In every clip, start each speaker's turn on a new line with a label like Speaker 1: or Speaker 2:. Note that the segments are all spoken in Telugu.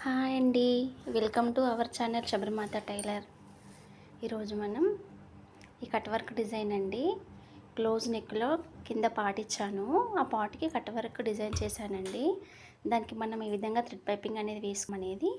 Speaker 1: హాయ్ అండి. Welcome to our channel Sabarimatha tailor. ఈరోజు మనం ఈ కట్ వర్క్ డిజైన్ అండి. క్లోజ్ నెక్లో కింద పార్ట్ ఇచ్చాను. ఆ పార్ట్కి కట్ వర్క్ డిజైన్ చేశానండి. దానికి మనం ఈ విధంగా థ్రెడ్ పైపింగ్ అనేది వేసుకునేది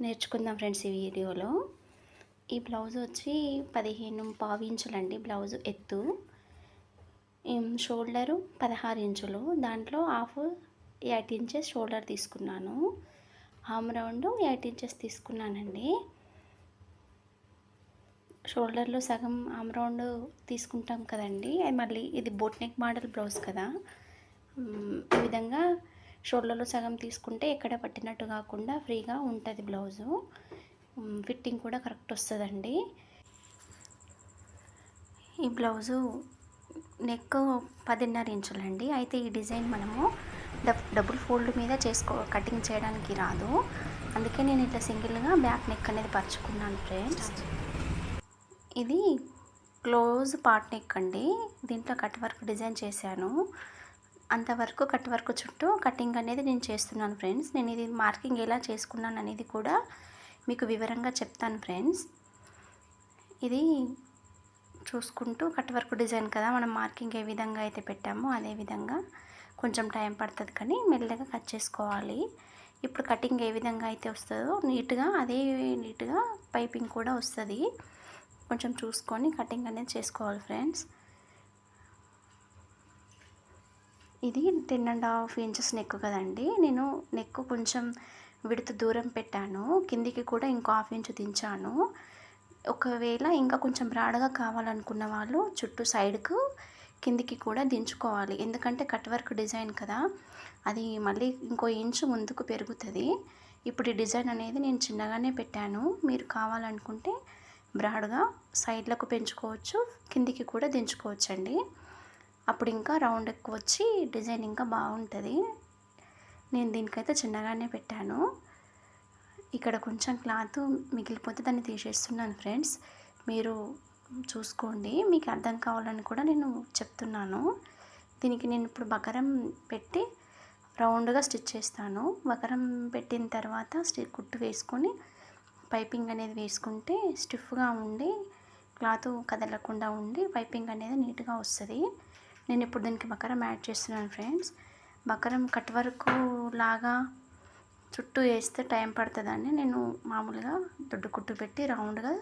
Speaker 1: నేర్చుకుందాం ఫ్రెండ్స్ ఈ వీడియోలో. ఈ బ్లౌజ్ వచ్చి 15.5 ఇంచులండి. బ్లౌజ్ ఎత్తు, షోల్డరు 16 ఇంచులు. దాంట్లో హాఫ్ 8 ఇంచెస్ షోల్డర్ తీసుకున్నాను. ఆమ్ రౌండ్ 8 ఇంచెస్ తీసుకున్నానండి. షోల్డర్లో సగం ఆమ్ రౌండ్ తీసుకుంటాం కదండి. మళ్ళీ ఇది బోట్ నెక్ మోడల్ బ్లౌజ్ కదా. ఈ విధంగా షోల్డర్లో సగం తీసుకుంటే ఎక్కడ పట్టినట్టు కాకుండా ఫ్రీగా ఉంటుంది బ్లౌజు. ఫిట్టింగ్ కూడా కరెక్ట్ వస్తుందండి. ఈ బ్లౌజు నెక్ 10.5 ఇంచులండి. అయితే ఈ డిజైన్ మనము డబుల్ ఫోల్డ్ మీద కటింగ్ చేయడానికి రాదు. అందుకే నేను ఇట్లా సింగిల్గా బ్యాక్ నెక్ అనేది పరుచుకున్నాను ఫ్రెండ్స్. ఇది క్లోజ్ పార్ట్ నెక్ అండి. దీంట్లో కట్ వర్క్ డిజైన్ చేశాను. అంతవరకు కట్ వర్క్ చుట్టూ కటింగ్ అనేది నేను చేస్తున్నాను ఫ్రెండ్స్. నేను ఇది మార్కింగ్ ఎలా చేసుకున్నాను అనేది కూడా మీకు వివరంగా చెప్తాను ఫ్రెండ్స్. ఇది చూసుకుంటూ కట్ వర్క్ డిజైన్ కదా, మనం మార్కింగ్ ఏ విధంగా అయితే పెట్టామో అదే విధంగా కొంచెం టైం పడుతుంది, కానీ మెల్లగా కట్ చేసుకోవాలి. ఇప్పుడు కటింగ్ ఏ విధంగా అయితే వస్తుందో నీట్గా అదే నీట్గా పైపింగ్ కూడా వస్తుంది. కొంచెం చూసుకొని కటింగ్ అనేది చేసుకోవాలి ఫ్రెండ్స్. ఇది 10.5 ఇంచెస్ నెక్ కదండి. నేను నెక్ కొంచెం విడత దూరం పెట్టాను. కిందికి కూడా ఇంకో 1/2 ఇంచు దించాను. ఒకవేళ ఇంకా కొంచెం బ్రాడ్గా కావాలనుకున్న వాళ్ళు చుట్టూ సైడ్కు కిందికి కూడా దించుకోవాలి. ఎందుకంటే కట్ వర్క్ డిజైన్ కదా, అది మళ్ళీ ఇంకో ఇంచు ముందుకు పెరుగుతుంది. ఇప్పుడు ఈ డిజైన్ అనేది నేను చిన్నగానే పెట్టాను. మీరు కావాలనుకుంటే బ్రాడ్గా సైడ్లకు పెంచుకోవచ్చు, కిందికి కూడా దించుకోవచ్చు అండి. అప్పుడు ఇంకా రౌండ్ ఎక్కువ వచ్చి డిజైన్ ఇంకా బాగుంటుంది. నేను దీనికైతే చిన్నగానే పెట్టాను. ఇక్కడ కొంచెం క్లాత్ మిగిలిపోతే దాన్ని తీసేస్తున్నాను ఫ్రెండ్స్. మీరు చూసుకోండి, మీకు అర్థం కావాలని కూడా నేను చెప్తున్నాను. దీనికి నేను ఇప్పుడు బకరం పెట్టి రౌండ్గా స్టిచ్ చేస్తాను. బకరం పెట్టిన తర్వాత కుట్టు వేసుకొని పైపింగ్ అనేది వేసుకుంటే స్టిఫ్గా ఉండి క్లాత్ కదలకుండా ఉండి పైపింగ్ అనేది నీట్గా వస్తుంది. నేను ఇప్పుడు దీనికి బకరం యాడ్ చేస్తున్నాను ఫ్రెండ్స్. బకరం కట్ వర్క్ లాగా చుట్టూ వేస్తే టైం పడుతుందని నేను మామూలుగా దొడ్డు కుట్టు పెట్టి రౌండ్గా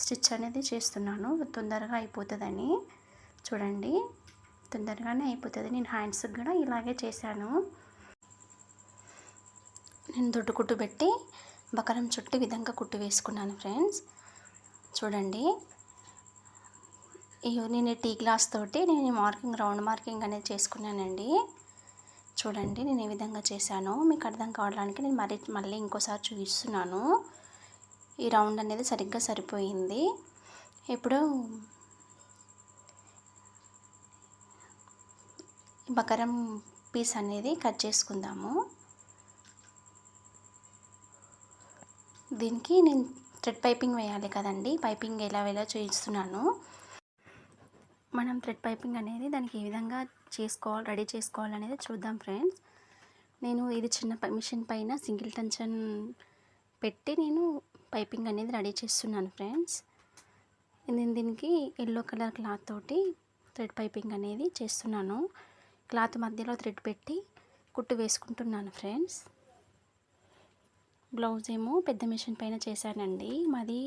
Speaker 1: స్టిచ్ అనేది చేస్తున్నాను. తొందరగా అయిపోతుందని. చూడండి, తొందరగానే అయిపోతుంది. నేను హ్యాండ్స్కి కూడా ఇలాగే చేశాను. నేను దొడ్డు కుట్టు పెట్టి బకరం చుట్టూ విధంగా కుట్టు వేసుకున్నాను ఫ్రెండ్స్. చూడండి, నేను టీ గ్లాస్ తోటి నేను రౌండ్ మార్కింగ్ అనేది చేసుకున్నానండి. చూడండి, నేను ఏ విధంగా చేశానో మీకు అర్థం కావడానికి నేను మళ్ళీ ఇంకోసారి చూపిస్తున్నాను. ఈ రౌండ్ అనేది సరిగ్గా సరిపోయింది. ఇప్పుడు బకరం పీస్ అనేది కట్ చేసుకుందాము. దీనికి నేను థ్రెడ్ పైపింగ్ వేయాలి కదండి. పైపింగ్ ఎలా చూపిస్తున్నాను. మనం థ్రెడ్ పైపింగ్ అనేది దానికి ఏ విధంగా రెడీ చేసుకోవాలనేది చూద్దాం ఫ్రెండ్స్. నేను ఇది చిన్న మిషన్ పైన సింగిల్ టెన్షన్ పెట్టి నేను పైపింగ్ అనేది రెడీ చేస్తున్నాను ఫ్రెండ్స్. నేను దీనికి ఎల్లో కలర్ క్లాత్ తోటి థ్రెడ్ పైపింగ్ అనేది చేస్తున్నాను. క్లాత్ మధ్యలో థ్రెడ్ పెట్టి కుట్టు వేసుకుంటున్నాను ఫ్రెండ్స్. బ్లౌజ్ ఏమో పెద్ద మిషన్ పైన చేశానండి. మాది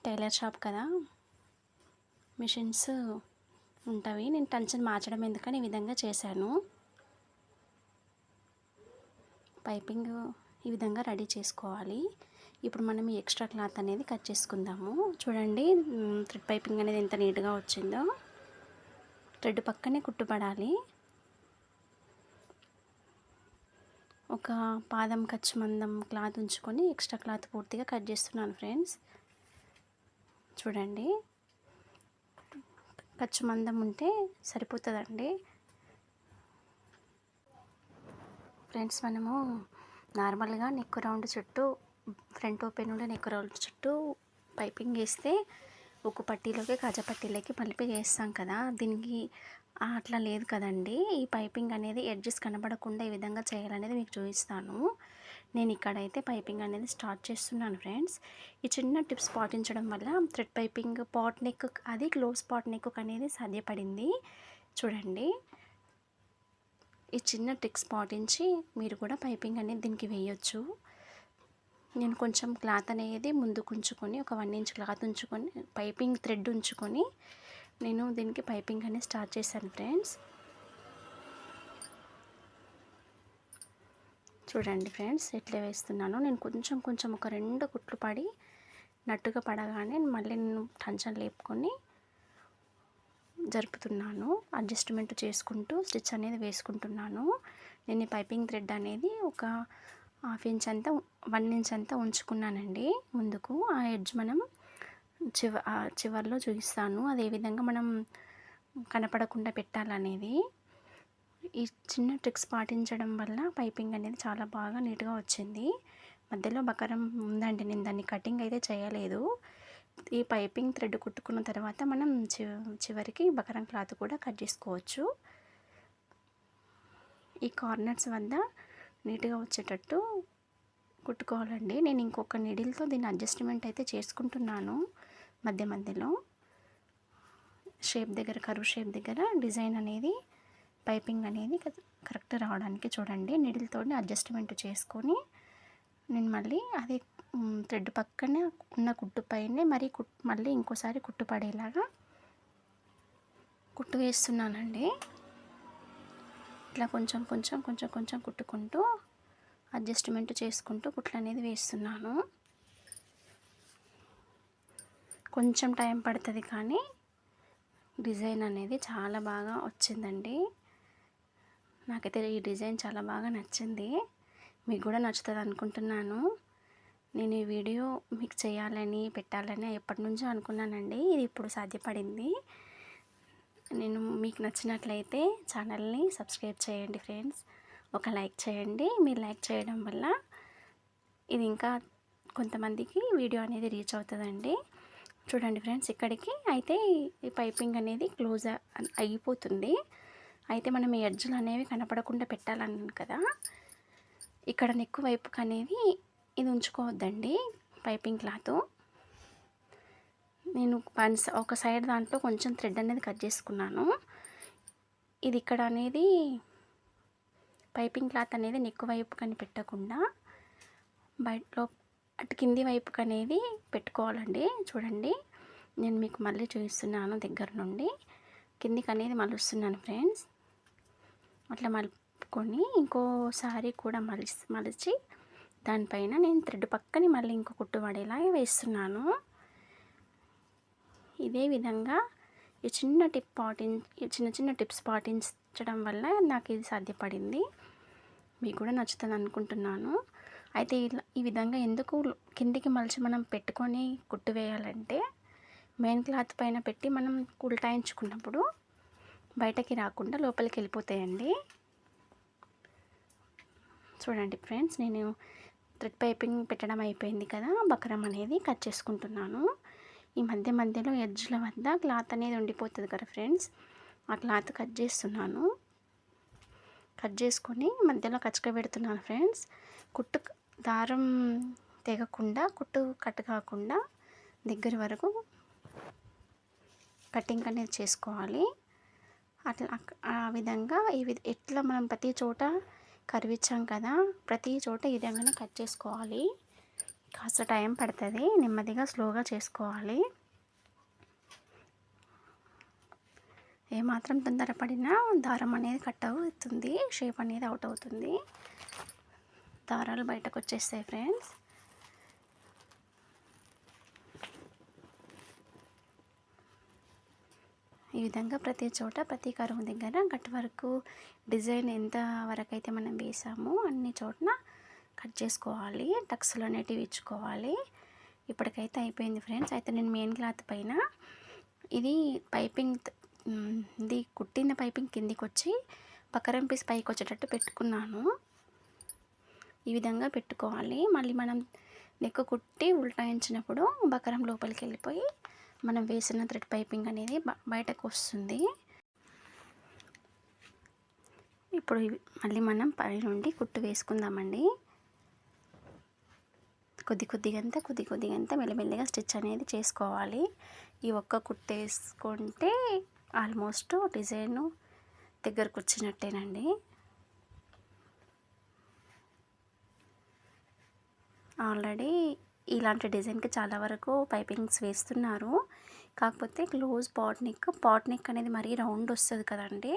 Speaker 1: టైలర్ షాప్ కదా, మిషన్స్ ఉంటాయి. నేను టెన్షన్ మార్చడం ఎందుకని ఈ విధంగా చేశాను. పైపింగ్ ఈ విధంగా రెడీ చేసుకోవాలి. ఇప్పుడు మనం ఈ ఎక్స్ట్రా క్లాత్ అనేది కట్ చేసుకుందాము. చూడండి, థ్రెడ్ పైపింగ్ అనేది ఎంత నీట్గా వచ్చిందో. థ్రెడ్ పక్కనే కుట్టుపడాలి. ఒక పాదం ఖర్చు మందం క్లాత్ ఉంచుకొని ఎక్స్ట్రా క్లాత్ పూర్తిగా కట్ చేస్తున్నాను ఫ్రెండ్స్. చూడండి, ఖర్చు మందం ఉంటే సరిపోతుందండి ఫ్రెండ్స్. మనము నార్మల్గా నెక్ రౌండ్ చుట్టూ ఫ్రంట్ ఓపెన్ ఉండే నెక్ రౌండ్ చుట్టూ పైపింగ్ వేస్తే ఒక పట్టీలోకి పట్టీలోకి మలిపి వేస్తాం కదా. దీనికి అట్లా లేదు కదండి. ఈ పైపింగ్ అనేది ఎడ్జెస్ కనబడకుండా ఈ విధంగా చేయాలనేది మీకు చూపిస్తాను. నేను ఇక్కడైతే పైపింగ్ అనేది స్టార్ట్ చేస్తున్నాను ఫ్రెండ్స్. ఈ చిన్న టిప్స్ పాటించడం వల్ల థ్రెడ్ పైపింగ్ పాట్ నెక్ అది క్లోజ్ పాట్ నెక్ అనేది సాధ్యపడింది. చూడండి, ఈ చిన్న ట్రిక్స్ పాటించి మీరు కూడా పైపింగ్ అనేది దీనికి వేయొచ్చు. నేను కొంచెం క్లాత్ అనేది ముందుకు ఉంచుకొని ఒక 1 ఇంచ్ క్లాత్ ఉంచుకొని పైపింగ్ థ్రెడ్ ఉంచుకొని నేను దీనికి పైపింగ్ అనేది స్టార్ట్ చేశాను ఫ్రెండ్స్. చూడండి ఫ్రెండ్స్, ఎట్లా వేస్తున్నానో. నేను కొంచెం ఒక 2 కుట్లు పడి నట్టుగా పడగానే మళ్ళీ నేను టంచన్ లేపుకొని జరుపుతున్నాను. అడ్జస్ట్మెంట్ చేసుకుంటూ స్టిచ్ అనేది వేసుకుంటున్నాను. నేను ఈ పైపింగ్ థ్రెడ్ అనేది ఒక 1/2 ఇంచ్ అంతా 1 ఇంచ్ అంతా ఉంచుకున్నానండి ముందుకు. ఆ ఎడ్జ్ మనం చివర్లో చూపిస్తాను అదే విధంగా మనం కనపడకుండా పెట్టాలనేది. ఈ చిన్న ట్రిక్స్ పాటించడం వల్ల పైపింగ్ అనేది చాలా బాగా నీట్గా వచ్చింది. మధ్యలో బకరం ఉందండి, నేను దాన్ని కటింగ్ అయితే చేయలేదు. ఈ పైపింగ్ థ్రెడ్ కుట్టుకున్న తర్వాత మనం చివరికి బకరం క్లాత్ కూడా కట్ చేసుకోవచ్చు. ఈ కార్నర్స్ వద్ద నీట్గా వచ్చేటట్టు కుట్టుకోవాలండి. నేను ఇంకొక నీడిల్తో దీన్ని అడ్జస్ట్మెంట్ అయితే చేసుకుంటున్నాను. మధ్యలో షేప్ దగ్గర, కర్వ్ షేప్ దగ్గర డిజైన్ అనేది పైపింగ్ అనేది కరెక్ట్ రావడానికి చూడండి. నీడిల్తో అడ్జస్ట్మెంట్ చేసుకొని నేను మళ్ళీ అదే థ్రెడ్ పక్కనే ఉన్న కుట్టు పైనే మళ్ళీ ఇంకోసారి కుట్టు పడేలాగా కుట్టు వేస్తున్నానండి. ఇట్లా కొంచెం కుట్టుకుంటూ అడ్జస్ట్మెంట్ చేసుకుంటూ కుట్లు అనేది వేస్తున్నాను. కొంచెం టైం పడుతుంది కానీ డిజైన్ అనేది చాలా బాగా వచ్చిందండి. నాకైతే ఈ డిజైన్ చాలా బాగా నచ్చింది. మీకు కూడా నచ్చుతుంది అనుకుంటున్నాను. నేను ఈ వీడియో మీకు చేయాలని పెట్టాలని ఎప్పటి నుంచో అనుకున్నానండి. ఇది ఇప్పుడు సాధ్యపడింది. నేను మీకు నచ్చినట్లయితే ఛానల్ని సబ్స్క్రైబ్ చేయండి ఫ్రెండ్స్. ఒక లైక్ చేయండి. మీరు లైక్ చేయడం వల్ల ఇది ఇంకా కొంతమందికి వీడియో అనేది రీచ్ అవుతుందండి. చూడండి ఫ్రెండ్స్, ఇక్కడికి అయితే ఈ పైపింగ్ అనేది క్లోజ్ అయిపోతుంది. అయితే మనం ఈ ఎడ్జ్లు అనేవి కనపడకుండా పెట్టాలన్నాను కదా, ఇక్కడ నెక్ వైపుకి అనేది ఇది ఉంచుకోవద్దండి పైపింగ్ క్లాత్. నేను ఒక సైడ్ దాంట్లో కొంచెం థ్రెడ్ అనేది కట్ చేసుకున్నాను. ఇది ఇక్కడ అనేది పైపింగ్ క్లాత్ అనేది నెక్ వైపు కని పెట్టకుండా బయటలో అటు కింది వైపుకి అనేది పెట్టుకోవాలండి. చూడండి, నేను మీకు మళ్ళీ చూపిస్తున్నాను దగ్గర నుండి. కిందికి అనేది మలుస్తున్నాను ఫ్రెండ్స్. అట్లా మలుపుకొని ఇంకోసారి కూడా మలిచి దానిపైన నేను థ్రెడ్ పక్కని మళ్ళీ ఇంకో కుట్టు పడేలాగా వేస్తున్నాను. ఇదే విధంగా ఈ చిన్న టిప్స్ పాటించడం వల్ల నాకు ఇది సాధ్యపడింది. మీకు కూడా నచ్చుతుంది అనుకుంటున్నాను. అయితే ఈ విధంగా ఎందుకు కిందికి మలిచి మనం పెట్టుకొని కుట్టు వేయాలంటే, మెయిన్ క్లాత్ పైన పెట్టి మనం ఉల్టాయించుకున్నప్పుడు బయటకి రాకుండా లోపలికి వెళ్ళిపోతాయండి. చూడండి ఫ్రెండ్స్, నేను థ్రెడ్ పైపింగ్ పెట్టడం అయిపోయింది కదా, బకరం అనేది కట్ చేసుకుంటున్నాను. ఈ మధ్యలో ఎడ్జ్ల వద్ద క్లాత్ అనేది ఉండిపోతుంది కదా ఫ్రెండ్స్, ఆ క్లాత్ కట్ చేస్తున్నాను. కట్ చేసుకొని మధ్యలో కచ్చక పెడుతున్నాను ఫ్రెండ్స్. కుట్టు దారం తెగకుండా, కుట్టు కట్ కాకుండా దగ్గర వరకు కటింగ్ అనేది చేసుకోవాలి. అట్లా ఆ విధంగా ఎట్లా మనం ప్రతి చోట కరివిచ్చాం కదా, ప్రతి చోట ఈ విధంగానే కట్ చేసుకోవాలి. కాస్త టైం పడుతుంది, నెమ్మదిగా స్లోగా చేసుకోవాలి. ఏమాత్రం తొందరపడినా దారం అనేది కట్ అవుతుంది, షేప్ అనేది అవుట్ అవుతుంది, దారాలు బయటకు వచ్చేస్తాయి ఫ్రెండ్స్. ఈ విధంగా ప్రతి చోట ప్రతి కరువు దగ్గర కట్ వరకు డిజైన్ ఎంత వరకు అయితే మనం వేసామో అన్ని చోట్ల కట్ చేసుకోవాలి. టక్స్లు అనేటివి ఇచ్చుకోవాలి. ఇప్పటికైతే అయిపోయింది ఫ్రెండ్స్. అయితే నేను మెయిన్ క్లాత్ పైన ఇది పైపింగ్ ఇది కుట్టిన పైపింగ్ కిందికి వచ్చి పక్కరం పీస్ పైకి వచ్చేటట్టు పెట్టుకున్నాను. ఈ విధంగా పెట్టుకోవాలి. మళ్ళీ మనం నెక్ కుట్టి ఉల్టాయించినప్పుడు బకరం లోపలికి వెళ్ళిపోయి మనం వేసిన థ్రెడ్ పైపింగ్ అనేది బయటకు వస్తుంది. ఇప్పుడు మళ్ళీ మనం పై నుండి కుట్టు వేసుకుందామండి. కొద్ది కొద్దిగా మెల్లమెల్లగా స్టిచ్ అనేది చేసుకోవాలి. ఈ ఒక్క కుట్టేసుకుంటే ఆల్మోస్ట్ డిజైను దగ్గరకు వచ్చినట్టేనండి. ఆల్రెడీ ఇలాంటి డిజైన్కి చాలా వరకు పైపింగ్స్ వేస్తున్నారు. కాకపోతే క్లోజ్ పాట్ నెక్ అనేది మరీ రౌండ్ వస్తుంది కదండి.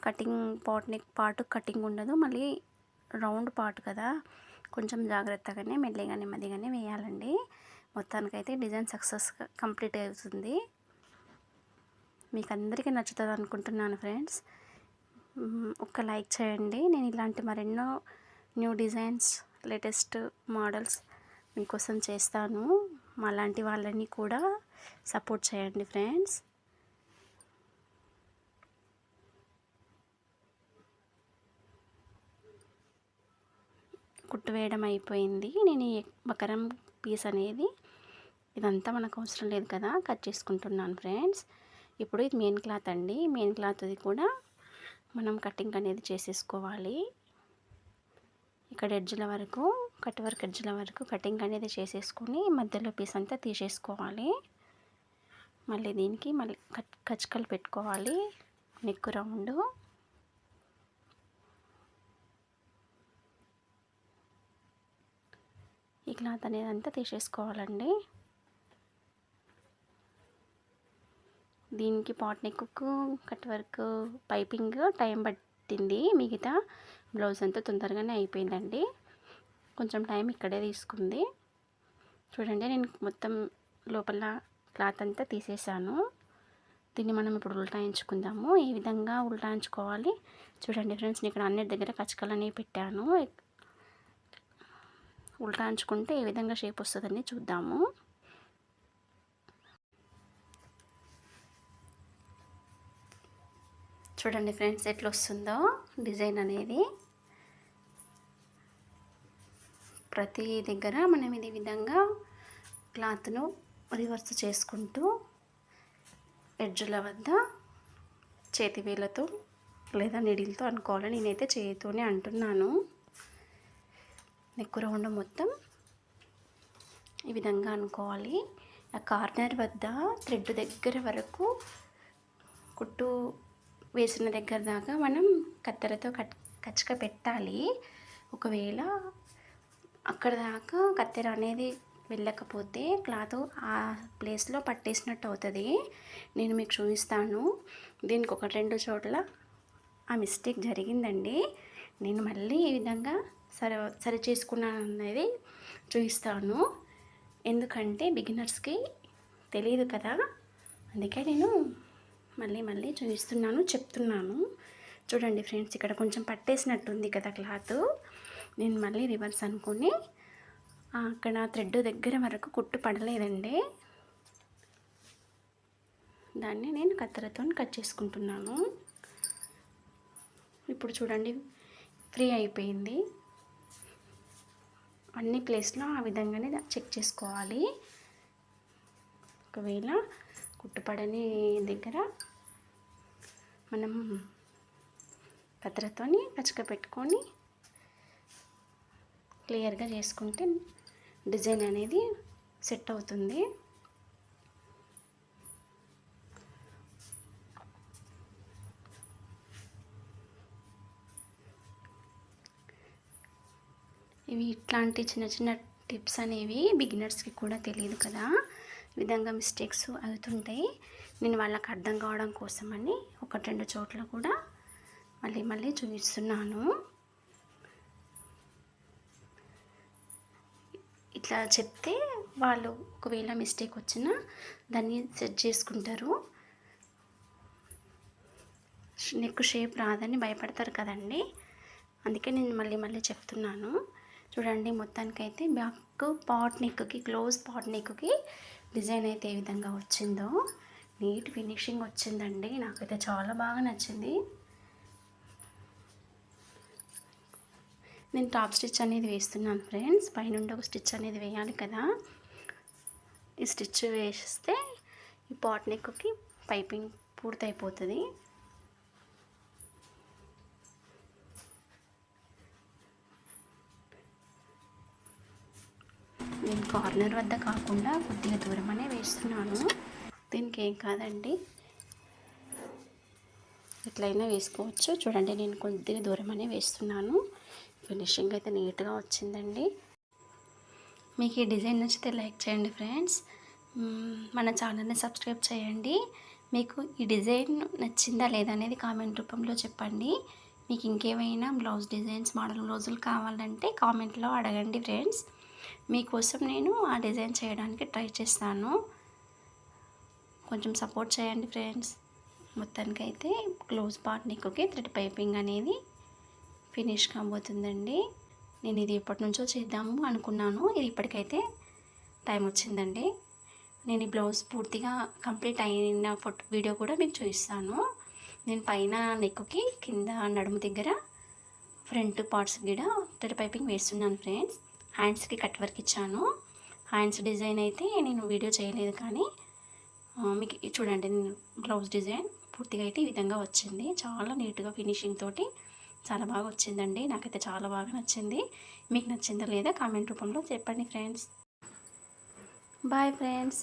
Speaker 1: Cutting pot neck part cutting ఉండదు, మళ్ళీ రౌండ్ పార్ట్ కదా, కొంచెం జాగ్రత్తగానే మెల్లిగా నెమ్మదిగానే వేయాలండి. మొత్తానికైతే డిజైన్ సక్సెస్గా కంప్లీట్ అవుతుంది. మీకు అందరికీ నచ్చుతుంది అనుకుంటున్నాను ఫ్రెండ్స్. ఒక్క లైక్ చేయండి. నేను ఇలాంటి మరెన్నో న్యూ డిజైన్స్, లేటెస్ట్ మోడల్స్ మీకోసం చేస్తాను. మాలాంటి వాళ్ళని కూడా సపోర్ట్ చేయండి ఫ్రెండ్స్. కుట్టు వేయడం అయిపోయింది. నేను ఈ బకరం పీస్ అనేది ఇదంతా మనకు అవసరం లేదు కదా, కట్ చేసుకుంటున్నాను ఫ్రెండ్స్. ఇప్పుడు ఇది మెయిన్ క్లాత్ అండి. మెయిన్ క్లాత్ది కూడా మనం కటింగ్ అనేది చేసేసుకోవాలి. ఇక్కడ ఎడ్జ్ల వరకు, కట్ వర్క్ ఎడ్జ్ల వరకు కటింగ్ అనేది చేసేసుకొని మధ్యలో పీస్ అంతా తీసేసుకోవాలి. మళ్ళీ దీనికి మళ్ళీ కచ్చకలు పెట్టుకోవాలి. నెక్ రౌండ్ ఈ క్లాత్ అనేది అంతా తీసేసుకోవాలండి. దీనికి pot neck cut work piping time పట్టింది. మిగతా బ్లౌజ్ అంతా తొందరగానే అయిపోయిందండి. కొంచెం టైం ఇక్కడే తీసుకుంది. చూడండి, నేను మొత్తం లోపల క్లాత్ అంతా తీసేసాను. దీన్ని మనం ఇప్పుడు ఉల్టాయించుకుందాము. ఈ విధంగా ఉల్టాయించుకోవాలి. చూడండి ఫ్రెండ్స్, నేను ఇక్కడ అన్నిటి దగ్గర కచ్చకలు అనేవి పెట్టాను. ఉల్టాయించుకుంటే ఏ విధంగా షేప్ వస్తుందని చూద్దాము. చూడండి ఫ్రెండ్స్, ఎట్లా వస్తుందో డిజైన్ అనేది. ప్రతి దగ్గర మనం ఇది విధంగా క్లాత్ను రివర్స్ చేసుకుంటూ ఎడ్జుల వద్ద చేతి వేళ్ళతో లేదా నీడిల్తో అనుకోవాలి. నేనైతే చేతితోనే అంటున్నాను. నెక్ రౌండ్ మొత్తం ఈ విధంగా అనుకోవాలి. ఆ కార్నర్ వద్ద థ్రెడ్ దగ్గర వరకు, కుట్టు వేసిన దగ్గర దాకా మనం కత్తెరతో కచ్చక పెట్టాలి. ఒకవేళ అక్కడ దాకా కత్తెర అనేది వెళ్ళకపోతే క్లాత్ ఆ ప్లేస్లో పట్టేసినట్టు అవుతుంది. నేను మీకు చూపిస్తాను. దీనికి ఒక 2 చోట్ల ఆ మిస్టేక్ జరిగిందండి. నేను మళ్ళీ ఈ విధంగా సరి చేసుకున్నాను అనేది చూపిస్తాను. ఎందుకంటే బిగినర్స్కి తెలియదు కదా, అందుకే నేను మళ్ళీ చూపిస్తున్నాను, చెప్తున్నాను. చూడండి ఫ్రెండ్స్, ఇక్కడ కొంచెం పట్టేసినట్టుంది కదా క్లాత్. నేను మళ్ళీ రివర్స్ అనుకుని అక్కడ థ్రెడ్ దగ్గర వరకు కుట్టు పడలేదండి. దాన్ని నేను కత్తెరతో కట్ చేసుకుంటున్నాను. ఇప్పుడు చూడండి, ఫ్రీ అయిపోయింది. అన్ని ప్లేస్లో ఆ విధంగానే చెక్ చేసుకోవాలి. ఒకవేళ కుట్టుపడని దగ్గర మనం కత్తెరతో కచ్చక పెట్టుకొని క్లియర్గా చేసుకుంటే డిజైన్ అనేది సెట్ అవుతుంది. ఇవి ఇట్లాంటి చిన్న చిన్న టిప్స్ అనేవి బిగినర్స్కి కూడా తెలియదు కదా, ఈ విధంగా మిస్టేక్స్ అవుతుంటాయి. నేను వాళ్ళకి అర్థం కావడం కోసమని 1-2 చోట్ల కూడా మళ్ళీ చూపిస్తున్నాను. ఇట్లా చెప్తే వాళ్ళు ఒకవేళ మిస్టేక్ వచ్చినా దాన్ని సెట్ చేసుకుంటారు. నెక్ షేప్ రాదని భయపడతారు కదండి, అందుకే నేను మళ్ళీ చెప్తున్నాను. చూడండి, మొత్తానికైతే బ్యాక్ పాట్ నెక్కి, క్లోజ్ పాట్ నెక్కి డిజైన్ అయితే ఏ విధంగా వచ్చిందో నీట్ ఫినిషింగ్ వచ్చిందండి. నాకైతే చాలా బాగా నచ్చింది. నేను టాప్ స్టిచ్ అనేది వేస్తున్నాను ఫ్రెండ్స్. పైనుండి ఒక స్టిచ్ అనేది వేయాలి కదా, ఈ స్టిచ్ వేస్తే ఈ పాట్ నెక్కి పైపింగ్ పూర్తయిపోతుంది. నేను కార్నర్ వద్ద కాకుండా కొద్దిగా దూరమనే వేస్తున్నాను. దీనికి ఏం కాదండి, ఎట్లయినా వేసుకోవచ్చు. చూడండి, నేను కొద్దిగా దూరమనే వేస్తున్నాను. ఫినిషింగ్ అయితే నీట్గా వచ్చిందండి. మీకు ఈ డిజైన్ నచ్చితే లైక్ చేయండి ఫ్రెండ్స్. మన ఛానల్ని సబ్స్క్రైబ్ చేయండి. మీకు ఈ డిజైన్ నచ్చిందా లేదా అనేది కామెంట్ రూపంలో చెప్పండి. మీకు ఇంకేమైనా బ్లౌజ్ డిజైన్స్, మోడల్ బ్లౌజులు కావాలంటే కామెంట్లో అడగండి ఫ్రెండ్స్. మీకోసం నేను ఆ డిజైన్ చేయడానికి ట్రై చేస్తాను. కొంచెం సపోర్ట్ చేయండి ఫ్రెండ్స్. మొత్తానికైతే క్లోజ్ పార్ట్ నెక్కి థ్రెడ్ పైపింగ్ అనేది ఫినిష్ కాబోతుందండి. నేను ఇది ఎప్పటి నుంచో చేద్దాము అనుకున్నాను. ఇది ఇప్పటికైతే టైం వచ్చిందండి. నేను ఈ బ్లౌజ్ పూర్తిగా కంప్లీట్ అయిన వీడియో కూడా మీకు చూపిస్తాను. నేను పైన నెక్కి, కింద నడుము దగ్గర, ఫ్రంట్ పార్ట్స్ కూడా థ్రెడ్ పైపింగ్ వేస్తున్నాను ఫ్రెండ్స్. హ్యాండ్స్కి కట్ వర్క్ ఇచ్చాను. హ్యాండ్స్ డిజైన్ అయితే నేను వీడియో చేయలేదు, కానీ మీకు చూడండి, నేను బ్లౌజ్ డిజైన్ పూర్తిగా అయితే ఈ విధంగా వచ్చింది. చాలా నీట్గా ఫినిషింగ్ తోటి చాలా బాగా వచ్చిందండి. నాకైతే చాలా బాగా నచ్చింది. మీకు నచ్చిందా లేదా కామెంట్ రూపంలో చెప్పండి ఫ్రెండ్స్. బాయ్ ఫ్రెండ్స్,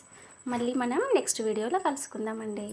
Speaker 1: మళ్ళీ మనం నెక్స్ట్ వీడియోలో కలుసుకుందామండి.